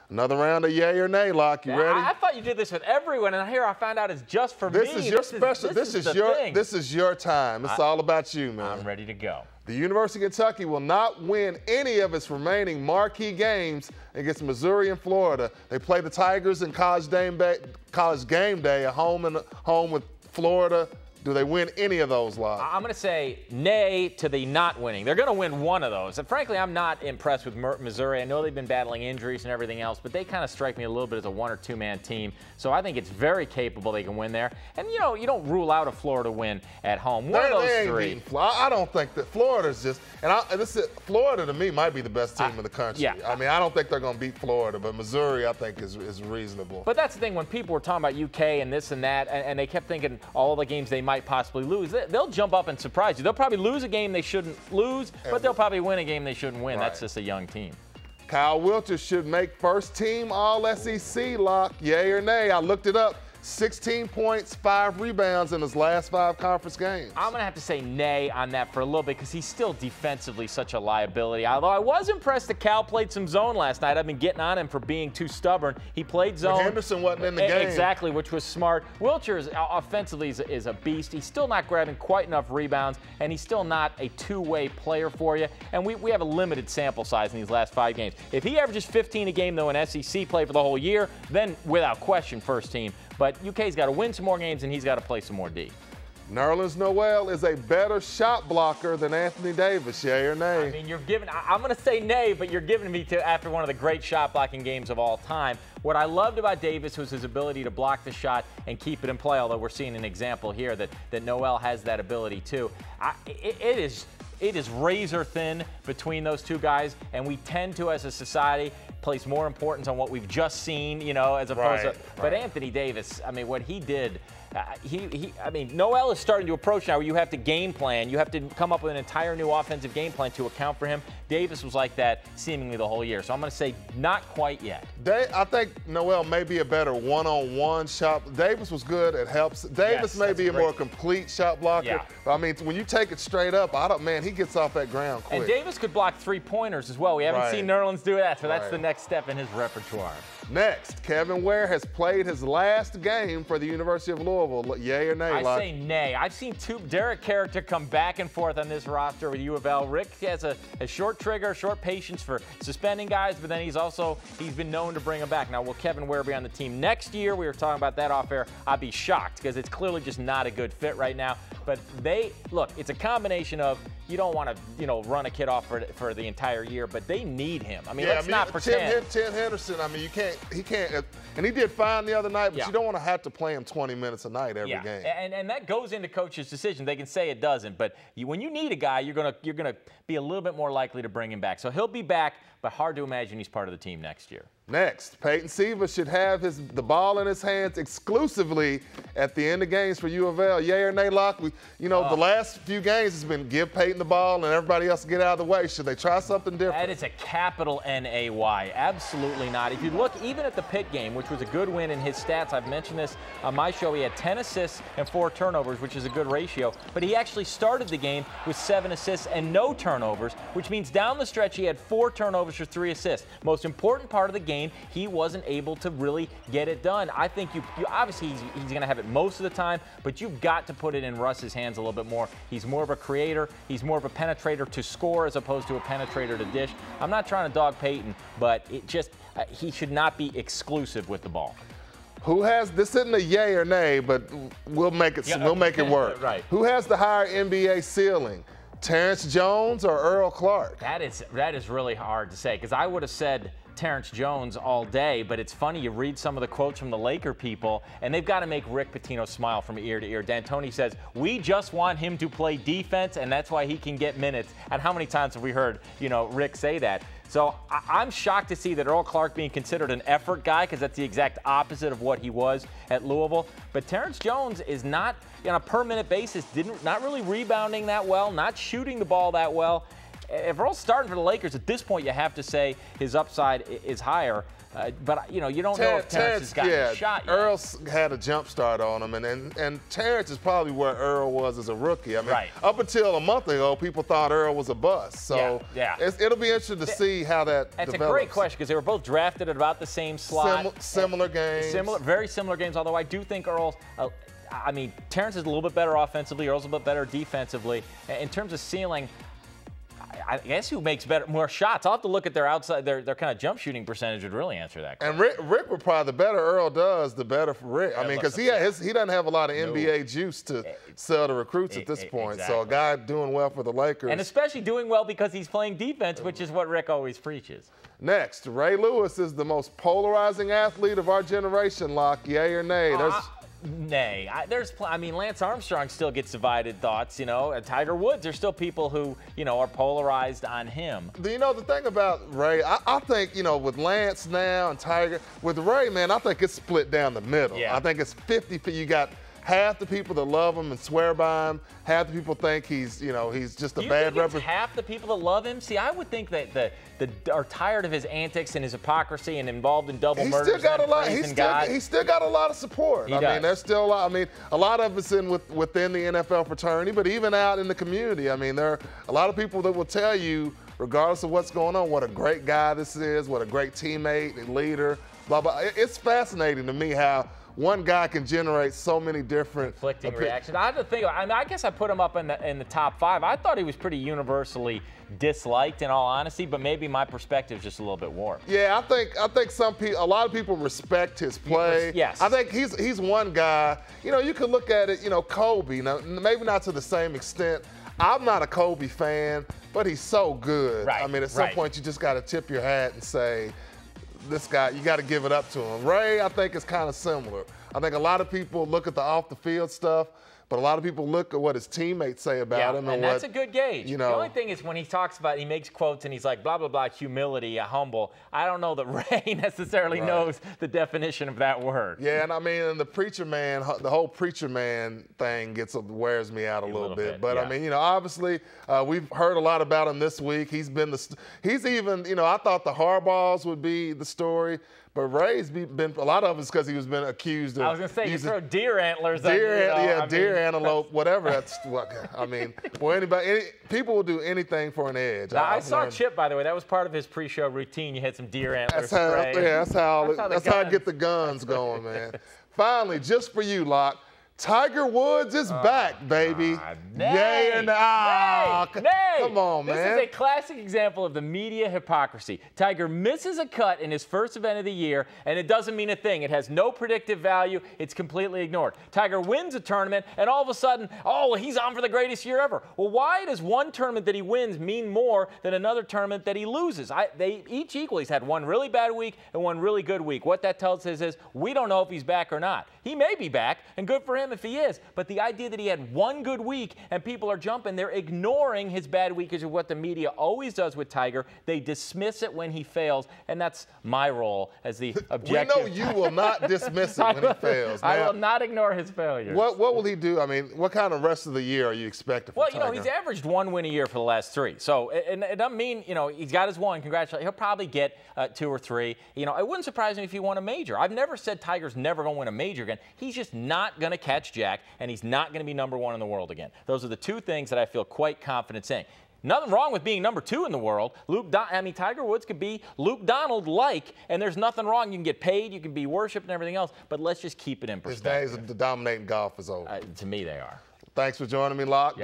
Another round of yay or nay, Lock. You ready? I thought you did this with everyone, and here I found out it's just for me. This is your special. This is your time. It's all about you, man. I'm ready to go. The University of Kentucky will not win any of its remaining marquee games against Missouri and Florida. They play the Tigers in College Game Day at home with Florida. Do they win any of those, Locke? I'm going to say nay to the not winning. They're going to win one of those. And frankly, I'm not impressed with Missouri. I know they've been battling injuries and everything else, but they kind of strike me a little bit as a one- or two-man team. So I think it's very capable they can win there. And, you know, you don't rule out a Florida win at home. One of those three. I don't think that Florida's just – Florida, to me, might be the best team in the country. Yeah. I mean, I don't think they're going to beat Florida, but Missouri, I think, is reasonable. But that's the thing. When people were talking about UK and this and that, and they kept thinking all the games they might possibly lose, they'll jump up and surprise you. They'll probably lose a game they shouldn't lose, but they'll probably win a game they shouldn't win. Right. That's just a young team. Kyle Wiltshire should make first-team All-SEC, Lock. Yay or nay? I looked it up. 16 points, 5 rebounds in his last 5 conference games. I'm going to have to say nay on that for a little bit because he's still defensively such a liability. Although I was impressed that Cal played some zone last night. I've been getting on him for being too stubborn. He played zone. But Henderson wasn't in the game. Exactly, which was smart. Wiltshire offensively is a beast. He's still not grabbing quite enough rebounds, and he's still not a two-way player for you. And we have a limited sample size in these last 5 games. If he averages 15 a game, though, in SEC play for the whole year, then without question, first team. But UK's got to win some more games, and he's got to play some more D. Nerlens Noel is a better shot blocker than Anthony Davis. Yay or nay? I mean, I'm going to say nay, but you're giving me to after one of the great shot blocking games of all time. What I loved about Davis was his ability to block the shot and keep it in play, although we're seeing an example here that Noel has that ability too. It is razor thin between those two guys, and we tend to, as a society, place more importance on what we've just seen, you know, as opposed to. But Anthony Davis, I mean, what he did, I mean, Noel is starting to approach now where you have to game plan. You have to come up with an entire new offensive game plan to account for him. Davis was like that seemingly the whole year. So I'm going to say not quite yet. I think Noel may be a better one-on-one shot. Davis was good at helps. Davis may be a more complete shot blocker. Yeah. But I mean, when you take it straight up, man, he gets off that ground quick. And Davis could block 3-pointers as well. We haven't seen Nerlens do that, so that's the next step in his repertoire. Next, Kevin Ware has played his last game for the University of Louisville. Yay or nay? I say nay. I've seen Derek Character come back and forth on this roster with U of L. Rick has a short trigger, short patience for suspending guys, but then he's been known to bring them back. Now, will Kevin Ware be on the team next year? We were talking about that off air. I'd be shocked because it's clearly just not a good fit right now. But look, it's a combination of you don't want to, run a kid off for the entire year, but they need him. I mean, let's not pretend. Tim Henderson, I mean, he can't, and he did fine the other night, but you don't want to have to play him 20 minutes a night every game. And that goes into coach's decision. They can say it doesn't, but when you need a guy, you're gonna be a little bit more likely to bring him back. So he'll be back, but hard to imagine he's part of the team next year. Next, Peyton Siva should have the ball in his hands exclusively at the end of games for U of L. Yay or nay, Lock? The last few games has been give Peyton the ball and everybody else get out of the way. Should they try something different? That is a capital N-A-Y. Absolutely not. If you look even at the Pitt game, which was a good win in his stats, I've mentioned this on my show, he had 10 assists and 4 turnovers, which is a good ratio. But he actually started the game with 7 assists and no turnovers, which means down the stretch he had 4 turnovers for 3 assists. Most important part of the game, he wasn't able to really get it done. I think you obviously he's going to have it most of the time, but you've got to put it in Russ's hands a little bit more. He's more of a creator. He's more of a penetrator to score as opposed to a penetrator to dish. I'm not trying to dog Peyton, but he should not be exclusive with the ball. Who has this? Isn't a yay or nay, but we'll make it. We'll make it work. Right. Who has the higher NBA ceiling? Terrence Jones or Earl Clark? That is really hard to say because I would have said Terrence Jones all day, but it's funny, you read some of the quotes from the Laker people, and they've got to make Rick Pitino smile from ear to ear. D'Antoni says, we just want him to play defense, and that's why he can get minutes. And how many times have we heard, Rick say that? So I'm shocked to see that Earl Clark being considered an effort guy because that's the exact opposite of what he was at Louisville. But Terrence Jones is not, on a per-minute basis, not really rebounding that well, not shooting the ball that well. if Earl's starting for the Lakers at this point, you have to say his upside is higher. But, you know, you don't know if Terrence has gotten a shot yet. Earl's had a jump start on him, and Terrence is probably where Earl was as a rookie. I mean, up until a month ago, people thought Earl was a bust. So it'll be interesting to see how that develops. It's a great question because they were both drafted at about the same slot. Similar games. Very similar games, although I do think Earl's I mean, Terrence is a little bit better offensively. Earl's a little bit better defensively. In terms of ceiling, I guess who makes more shots? I'll have to look at their outside, their kind of jump shooting percentage would really answer that question. And Rick would probably, the better Earl does, the better for Rick. I mean, because he doesn't have a lot of NBA juice to sell to recruits at this point. Exactly. So a guy doing well for the Lakers. And especially doing well because he's playing defense, which is what Rick always preaches. Next, Ray Lewis is the most polarizing athlete of our generation, Lock. Yay or nay? Nay. I mean, Lance Armstrong still gets divided thoughts, you know. Tiger Woods, there's still people who, you know, are polarized on him. You know, the thing about Ray, I think, you know, with Lance now and Tiger, with Ray, man, I think it's split down the middle. Yeah. I think it's 50. You got half the people that love him and swear by him. Half the people think he's, you know, he's just a bad representative. Half the people that love him? See, I would think that are tired of his antics and his hypocrisy and involved in double murders. He's still got a lot of support. I mean, there's still a lot. I mean, a lot of it's within the NFL fraternity, but even out in the community. I mean, there are a lot of people that will tell you, regardless of what's going on, what a great guy this is, what a great teammate and leader, blah, blah. It's fascinating to me how one guy can generate so many different conflicting reactions. I have to think. I mean, I guess I put him up in the top 5. I thought he was pretty universally disliked, in all honesty, but maybe my perspective is just a little bit warped. Yeah, I think a lot of people respect his play. Yes. I think he's one guy. You know, you could look at it. You know, Kobe. Now, maybe not to the same extent. I'm not a Kobe fan, but he's so good. Right. I mean, at some point, you just got to tip your hat and say, this guy, you got to give it up to him. Ray, I think, is kind of similar. I think a lot of people look at the off-the-field stuff, but a lot of people look at what his teammates say about him. And that's a good gauge. You know, the only thing is when he talks about, he makes quotes and he's like, blah, blah, blah, humility, humble. I don't know that Ray necessarily knows the definition of that word. Yeah, and I mean, and the whole preacher man thing wears me out a little bit. But I mean, you know, obviously we've heard a lot about him this week. He's even, you know, I thought the Harbaughs would be the story. But Ray's been a lot of it's because he's been accused of. I was going to say, you throw deer antlers. Deer, antelope, whatever. That's what I mean. For people will do anything for an edge. Now, I saw Chip, by the way. That was part of his pre-show routine. You had some deer antlers. That's how I get the guns going, man. Finally, just for you, Locke. Tiger Woods is back, baby. Yay and come on, man. This is a classic example of the media hypocrisy. Tiger misses a cut in his first event of the year, and it doesn't mean a thing. It has no predictive value. It's completely ignored. Tiger wins a tournament, and all of a sudden, oh, he's on for the greatest year ever. Well, why does one tournament that he wins mean more than another tournament that he loses? They each equal. He's had one really bad week and one really good week. What that tells us is we don't know if he's back or not. He may be back, and good for him if he is, but the idea that he had one good week and people are jumping, they're ignoring his bad week, is what the media always does with Tiger. They dismiss it when he fails, and that's my role as the objective. We know you will not dismiss it when he fails. Now, I will not ignore his failures. What will he do? I mean, what kind of rest of the year are you expecting from Tiger? You know, he's averaged 1 win a year for the last 3. So it doesn't mean, you know, he's got his 1. Congratulations. He'll probably get 2 or 3. You know, it wouldn't surprise me if he won a major. I've never said Tiger's never going to win a major again. He's just not going to catch Jack, and he's not going to be #1 in the world again. Those are the 2 things that I feel quite confident saying. Nothing wrong with being #2 in the world. Tiger Woods could be Luke Donald-like, and there's nothing wrong. You can get paid, you can be worshipped and everything else, but let's just keep it in perspective. His days of dominating golf is over. To me, they are. Thanks for joining me, Locke.